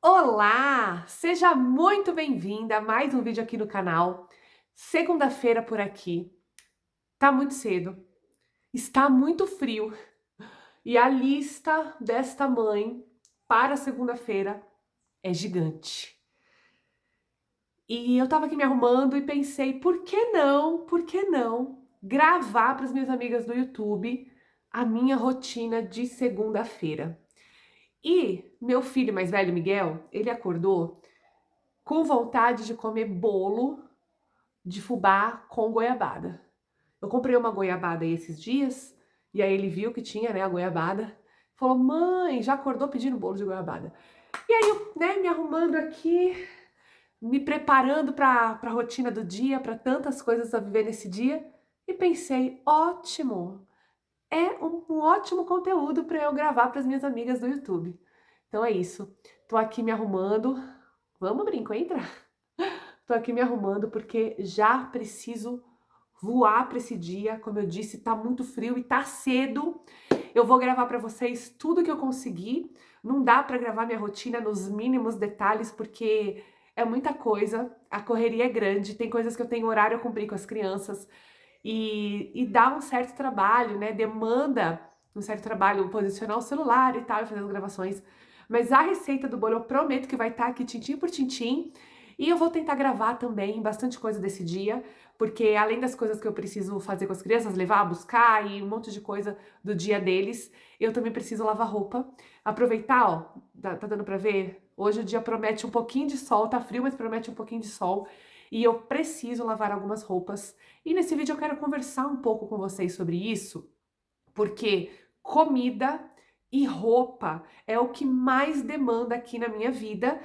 Olá! Seja muito bem-vinda a mais um vídeo aqui no canal. Segunda-feira por aqui. Tá muito cedo, está muito frio e a lista desta mãe para segunda-feira é gigante. E eu tava aqui me arrumando e pensei, por que não gravar para as minhas amigas do YouTube a minha rotina de segunda-feira? E meu filho mais velho, Miguel, ele acordou com vontade de comer bolo de fubá com goiabada. Eu comprei uma goiabada aí esses dias, e aí ele viu que tinha, né, a goiabada. Falou, mãe, já acordou pedindo bolo de goiabada. E aí eu, né, me arrumando aqui, me preparando para a rotina do dia, para tantas coisas a viver nesse dia, e pensei, ótimo, é um ótimo conteúdo para eu gravar para as minhas amigas do YouTube. Então é isso, tô aqui me arrumando. Vamos, brinco, entra? Tô aqui me arrumando porque já preciso voar para esse dia. Como eu disse, tá muito frio e tá cedo. Eu vou gravar para vocês tudo que eu conseguir. Não dá para gravar minha rotina nos mínimos detalhes porque é muita coisa. A correria é grande, tem coisas que eu tenho horário a cumprir com as crianças e dá um certo trabalho, né? Demanda um certo trabalho posicionar o celular e tal e fazer as gravações. Mas a receita do bolo eu prometo que vai estar aqui tintim por tintim. E eu vou tentar gravar também bastante coisa desse dia, porque além das coisas que eu preciso fazer com as crianças, levar, buscar e um monte de coisa do dia deles, eu também preciso lavar roupa. Aproveitar, ó, tá dando pra ver? Hoje o dia promete um pouquinho de sol, tá frio, mas promete um pouquinho de sol. E eu preciso lavar algumas roupas. E nesse vídeo eu quero conversar um pouco com vocês sobre isso, porque comida e roupa é o que mais demanda aqui na minha vida.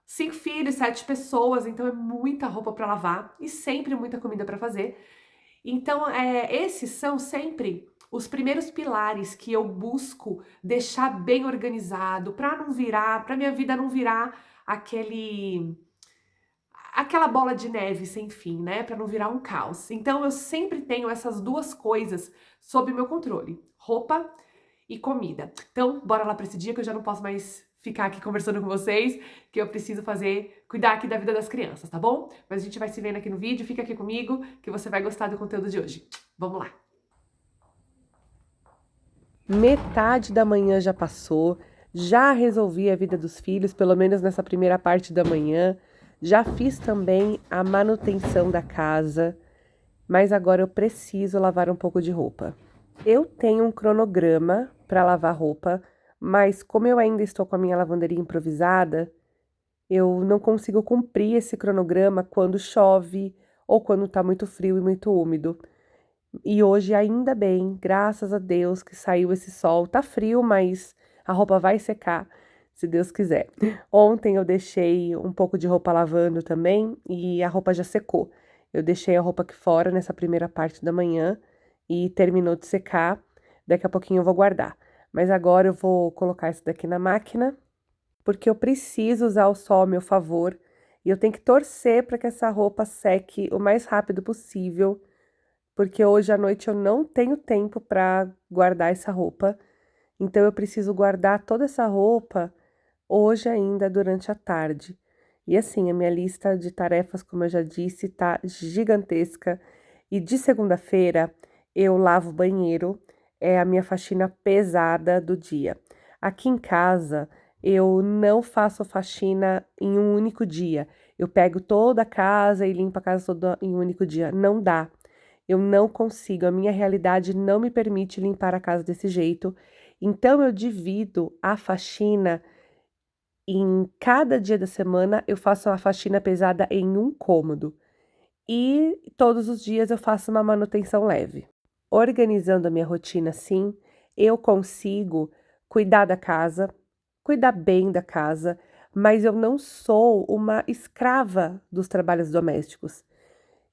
5 filhos, 7 pessoas, então é muita roupa para lavar e sempre muita comida para fazer. Então, esses são sempre os primeiros pilares que eu busco deixar bem organizado para não virar, para minha vida não virar aquela bola de neve sem fim, né? Para não virar um caos. Então, eu sempre tenho essas duas coisas sob meu controle: roupa e comida. Então, bora lá para esse dia que eu já não posso mais ficar aqui conversando com vocês, que eu preciso cuidar aqui da vida das crianças, tá bom? Mas a gente vai se vendo aqui no vídeo, fica aqui comigo que você vai gostar do conteúdo de hoje. Vamos lá. Metade da manhã já passou, já resolvi a vida dos filhos, pelo menos nessa primeira parte da manhã. Já fiz também a manutenção da casa, mas agora eu preciso lavar um pouco de roupa. Eu tenho um cronograma para lavar roupa, mas como eu ainda estou com a minha lavanderia improvisada, eu não consigo cumprir esse cronograma quando chove ou quando tá muito frio e muito úmido. E hoje, ainda bem, graças a Deus que saiu esse sol. Tá frio, mas a roupa vai secar, se Deus quiser. Ontem eu deixei um pouco de roupa lavando também e a roupa já secou. Eu deixei a roupa aqui fora nessa primeira parte da manhã e terminou de secar. Daqui a pouquinho eu vou guardar. Mas agora eu vou colocar isso daqui na máquina, porque eu preciso usar o sol a meu favor e eu tenho que torcer para que essa roupa seque o mais rápido possível, porque hoje à noite eu não tenho tempo para guardar essa roupa. Então eu preciso guardar toda essa roupa hoje ainda durante a tarde. E assim, a minha lista de tarefas, como eu já disse, tá gigantesca. E de segunda-feira eu lavo o banheiro, é a minha faxina pesada do dia. Aqui em casa eu não faço faxina em um único dia. Eu pego toda a casa e limpo a casa toda em um único dia. Não dá. Eu não consigo, a minha realidade não me permite limpar a casa desse jeito. Então eu divido a faxina em cada dia da semana, eu faço uma faxina pesada em um cômodo. E todos os dias eu faço uma manutenção leve. Organizando a minha rotina assim, eu consigo cuidar da casa, cuidar bem da casa, mas eu não sou uma escrava dos trabalhos domésticos.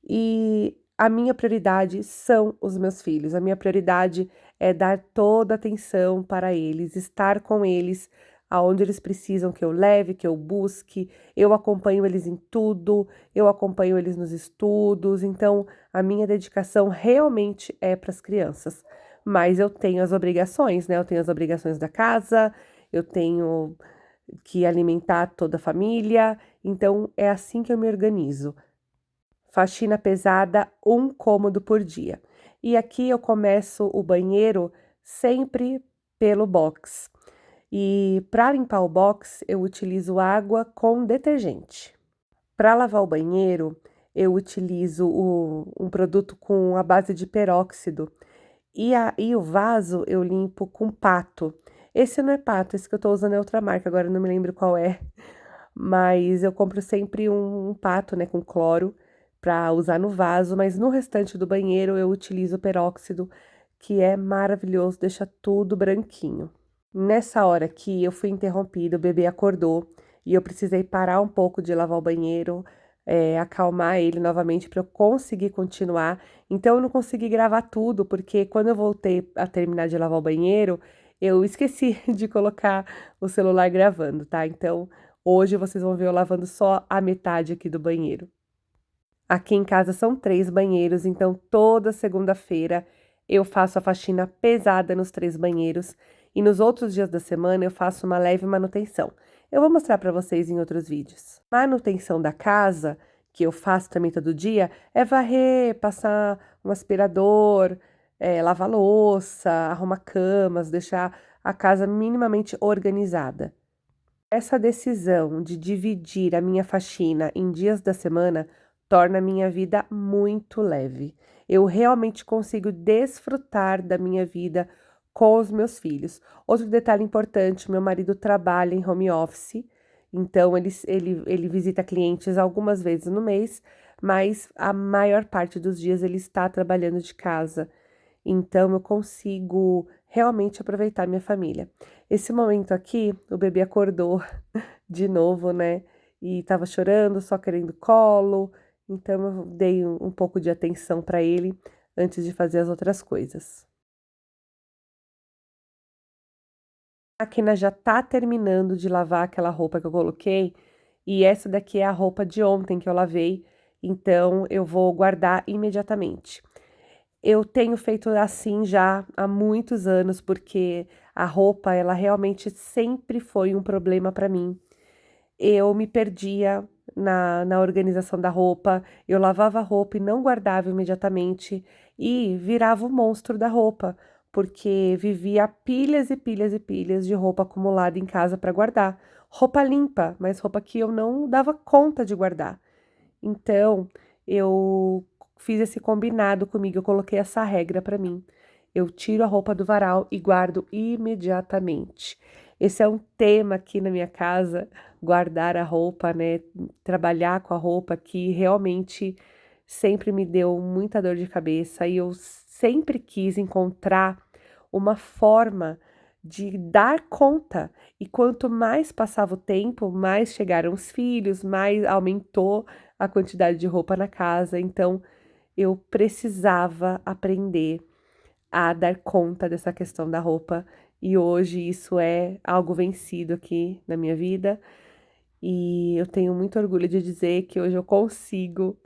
E a minha prioridade são os meus filhos. A minha prioridade é dar toda a atenção para eles, estar com eles aonde eles precisam que eu leve, que eu busque. Eu acompanho eles em tudo, eu acompanho eles nos estudos. Então, a minha dedicação realmente é para as crianças. Mas eu tenho as obrigações, né? Eu tenho as obrigações da casa, eu tenho que alimentar toda a família, então é assim que eu me organizo. Faxina pesada, um cômodo por dia. E aqui eu começo o banheiro sempre pelo box. E para limpar o box, eu utilizo água com detergente. Para lavar o banheiro, eu utilizo um produto com a base de peróxido. E o vaso eu limpo com pato. Esse não é pato, esse que eu estou usando é outra marca, agora eu não me lembro qual é. Mas eu compro sempre um pato, né, com cloro para usar no vaso, mas no restante do banheiro eu utilizo peróxido, que é maravilhoso, deixa tudo branquinho. Nessa hora que eu fui interrompida, o bebê acordou e eu precisei parar um pouco de lavar o banheiro, acalmar ele novamente para eu conseguir continuar. Então eu não consegui gravar tudo, porque quando eu voltei a terminar de lavar o banheiro, eu esqueci de colocar o celular gravando, tá? Então hoje vocês vão ver eu lavando só a metade aqui do banheiro. Aqui em casa são 3 banheiros, então toda segunda-feira eu faço a faxina pesada nos 3 banheiros e nos outros dias da semana eu faço uma leve manutenção. Eu vou mostrar para vocês em outros vídeos. Manutenção da casa, que eu faço também todo dia, é varrer, passar um aspirador, lavar louça, arrumar camas, deixar a casa minimamente organizada. Essa decisão de dividir a minha faxina em dias da semana torna a minha vida muito leve. Eu realmente consigo desfrutar da minha vida com os meus filhos. Outro detalhe importante: meu marido trabalha em home office, então ele visita clientes algumas vezes no mês, mas a maior parte dos dias ele está trabalhando de casa. Então eu consigo realmente aproveitar minha família. Esse momento aqui, o bebê acordou de novo, né? E tava chorando, só querendo colo. Então eu dei um pouco de atenção para ele antes de fazer as outras coisas. A máquina já tá terminando de lavar aquela roupa que eu coloquei, e essa daqui é a roupa de ontem que eu lavei, então eu vou guardar imediatamente. Eu tenho feito assim já há muitos anos, porque a roupa, ela realmente sempre foi um problema para mim. Eu me perdia na organização da roupa, eu lavava a roupa e não guardava imediatamente e virava o monstro da roupa, porque vivia pilhas e pilhas e pilhas de roupa acumulada em casa para guardar. Roupa limpa, mas roupa que eu não dava conta de guardar. Então, eu fiz esse combinado comigo, eu coloquei essa regra para mim. Eu tiro a roupa do varal e guardo imediatamente. Esse é um tema aqui na minha casa, guardar a roupa, né? Trabalhar com a roupa que realmente sempre me deu muita dor de cabeça e eu sempre quis encontrar uma forma de dar conta. E quanto mais passava o tempo, mais chegaram os filhos, mais aumentou a quantidade de roupa na casa. Então, eu precisava aprender a dar conta dessa questão da roupa. E hoje isso é algo vencido aqui na minha vida. E eu tenho muito orgulho de dizer que hoje eu consigo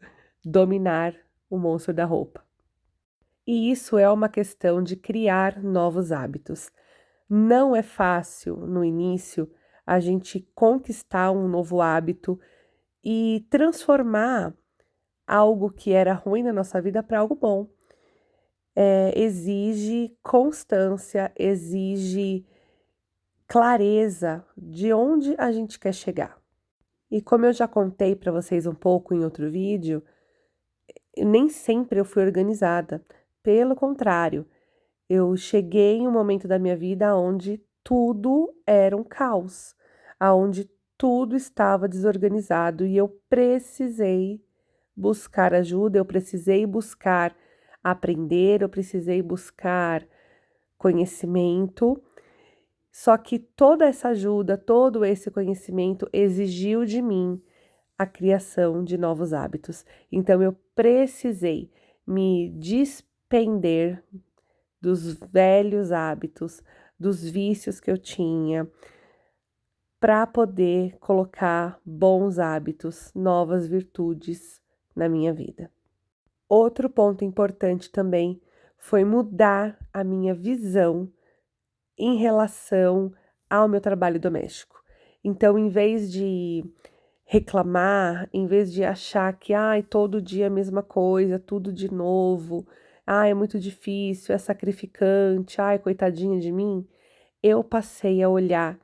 dominar o monstro da roupa. E isso é uma questão de criar novos hábitos. Não é fácil no início a gente conquistar um novo hábito e transformar algo que era ruim na nossa vida para algo bom. Exige constância, exige clareza de onde a gente quer chegar. E como eu já contei para vocês um pouco em outro vídeo, nem sempre eu fui organizada. Pelo contrário, eu cheguei em um momento da minha vida onde tudo era um caos, aonde tudo estava desorganizado e eu precisei buscar ajuda, eu precisei buscar aprender, eu precisei buscar conhecimento. Só que toda essa ajuda, todo esse conhecimento exigiu de mim a criação de novos hábitos. Então eu precisei me despender dos velhos hábitos, dos vícios que eu tinha, para poder colocar bons hábitos, novas virtudes na minha vida. Outro ponto importante também foi mudar a minha visão em relação ao meu trabalho doméstico. Então, em vez de reclamar, em vez de achar que, ai, todo dia a mesma coisa, tudo de novo, ai, é muito difícil, é sacrificante, ai, coitadinha de mim, eu passei a olhar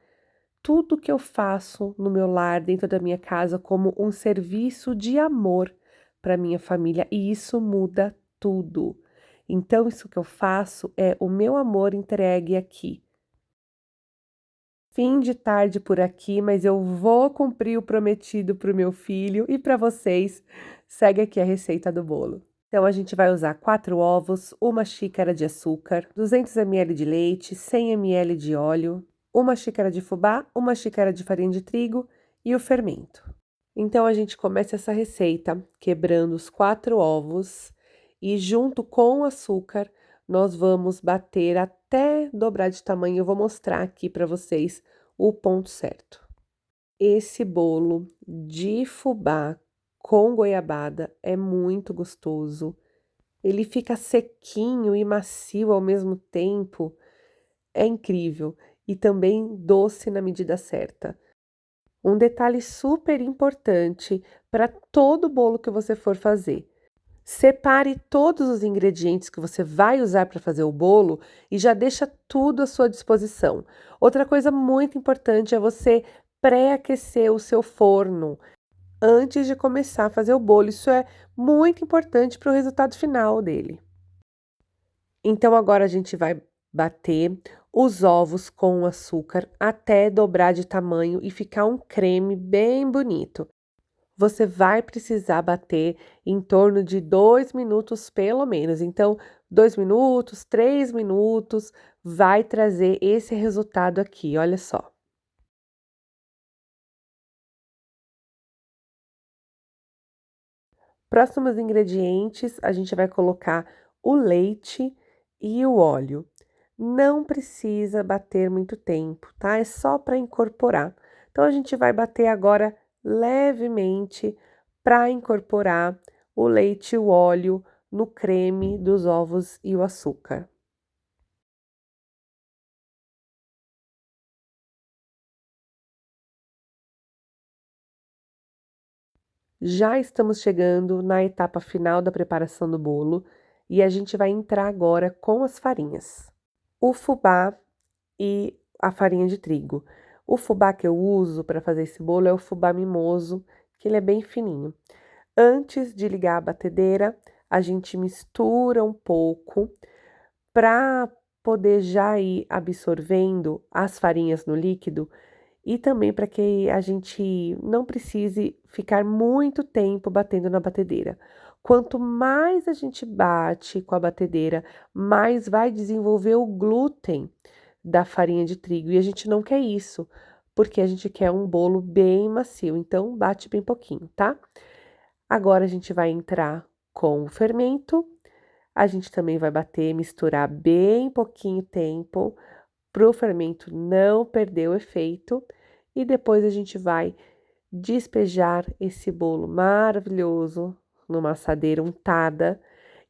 tudo que eu faço no meu lar, dentro da minha casa, como um serviço de amor para minha família, e isso muda tudo. Então, isso que eu faço é o meu amor entregue aqui. Fim de tarde por aqui, mas eu vou cumprir o prometido para o meu filho e para vocês. Segue aqui a receita do bolo. Então, a gente vai usar 4 ovos, uma xícara de açúcar, 200 ml de leite, 100 ml de óleo, uma xícara de fubá, uma xícara de farinha de trigo e o fermento. Então, a gente começa essa receita quebrando os 4 ovos e junto com o açúcar, nós vamos bater até dobrar de tamanho. Eu vou mostrar aqui para vocês o ponto certo. Esse bolo de fubá com goiabada é muito gostoso. Ele fica sequinho e macio ao mesmo tempo. É incrível. E também doce na medida certa. Um detalhe super importante para todo bolo que você for fazer. Separe todos os ingredientes que você vai usar para fazer o bolo e já deixa tudo à sua disposição. Outra coisa muito importante é você pré-aquecer o seu forno antes de começar a fazer o bolo. Isso é muito importante para o resultado final dele. Então, agora a gente vai bater os ovos com o açúcar até dobrar de tamanho e ficar um creme bem bonito. Você vai precisar bater em torno de 2 minutos pelo menos. Então, 2 minutos, 3 minutos, vai trazer esse resultado aqui, olha só. Próximos ingredientes, a gente vai colocar o leite e o óleo. Não precisa bater muito tempo, tá? É só para incorporar. Então, a gente vai bater agora levemente para incorporar o leite e o óleo no creme dos ovos e o açúcar. Já estamos chegando na etapa final da preparação do bolo e a gente vai entrar agora com as farinhas. O fubá e a farinha de trigo. O fubá que eu uso para fazer esse bolo é o fubá mimoso, que ele é bem fininho. Antes de ligar a batedeira, a gente mistura um pouco para poder já ir absorvendo as farinhas no líquido e também para que a gente não precise ficar muito tempo batendo na batedeira. Quanto mais a gente bate com a batedeira, mais vai desenvolver o glúten da farinha de trigo. E a gente não quer isso, porque a gente quer um bolo bem macio. Então, bate bem pouquinho, tá? Agora a gente vai entrar com o fermento. A gente também vai bater, misturar bem pouquinho tempo para o fermento não perder o efeito. E depois a gente vai despejar esse bolo maravilhoso numa assadeira untada.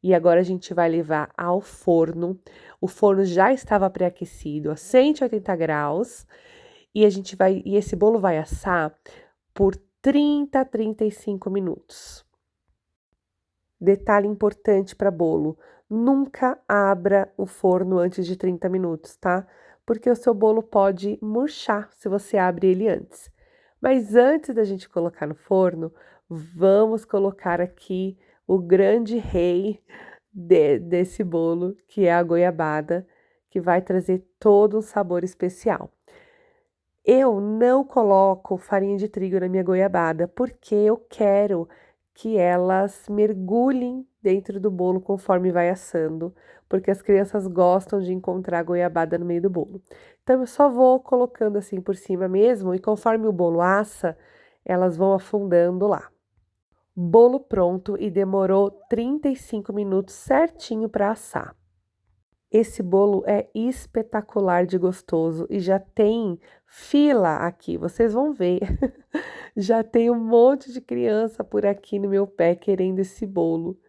E agora a gente vai levar ao forno. O forno já estava pré-aquecido a 180 graus. E esse bolo vai assar por 30 a 35 minutos. Detalhe importante para bolo: nunca abra o forno antes de 30 minutos, tá? Porque o seu bolo pode murchar se você abre ele antes. Mas antes da gente colocar no forno, vamos colocar aqui o grande rei desse bolo, que é a goiabada, que vai trazer todo um sabor especial. Eu não coloco farinha de trigo na minha goiabada, porque eu quero que elas mergulhem dentro do bolo conforme vai assando, porque as crianças gostam de encontrar goiabada no meio do bolo. Então, eu só vou colocando assim por cima mesmo, e conforme o bolo assa, elas vão afundando lá. Bolo pronto e demorou 35 minutos certinho para assar. Esse bolo é espetacular de gostoso e já tem fila aqui, vocês vão ver. Já tem um monte de criança por aqui no meu pé querendo esse bolo.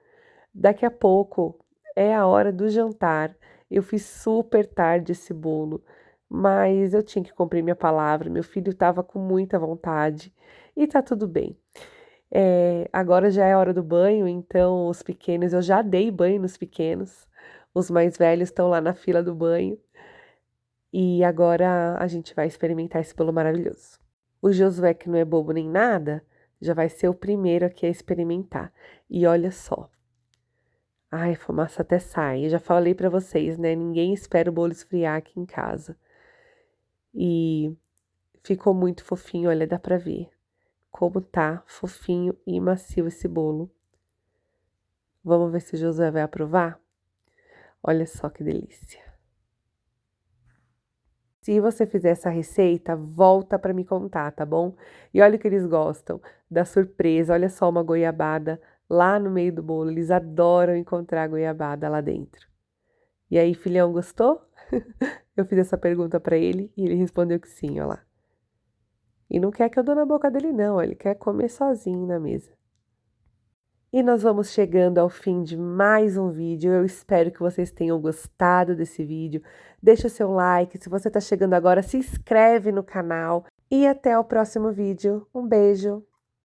Daqui a pouco é a hora do jantar. Eu fiz super tarde esse bolo, mas eu tinha que cumprir minha palavra. Meu filho estava com muita vontade e tá tudo bem. Agora já é hora do banho, então os pequenos, eu já dei banho nos pequenos. Os mais velhos estão lá na fila do banho. E agora a gente vai experimentar esse bolo maravilhoso. O Josué, que não é bobo nem nada, já vai ser o primeiro aqui a experimentar. E olha só. Ai, a fumaça até sai. Eu já falei pra vocês, né? Ninguém espera o bolo esfriar aqui em casa. E ficou muito fofinho, olha, dá pra ver como tá fofinho e macio esse bolo. Vamos ver se o Josué vai aprovar? Olha só que delícia. Se você fizer essa receita, volta para me contar, tá bom? E olha o que eles gostam da surpresa. Olha só uma goiabada lá no meio do bolo. Eles adoram encontrar goiabada lá dentro. E aí, filhão, gostou? Eu fiz essa pergunta para ele e ele respondeu que sim, ó lá. E não quer que eu dou na boca dele, não. Ele quer comer sozinho na mesa. E nós vamos chegando ao fim de mais um vídeo. Eu espero que vocês tenham gostado desse vídeo. Deixa o seu like. Se você está chegando agora, se inscreve no canal. E até o próximo vídeo. Um beijo!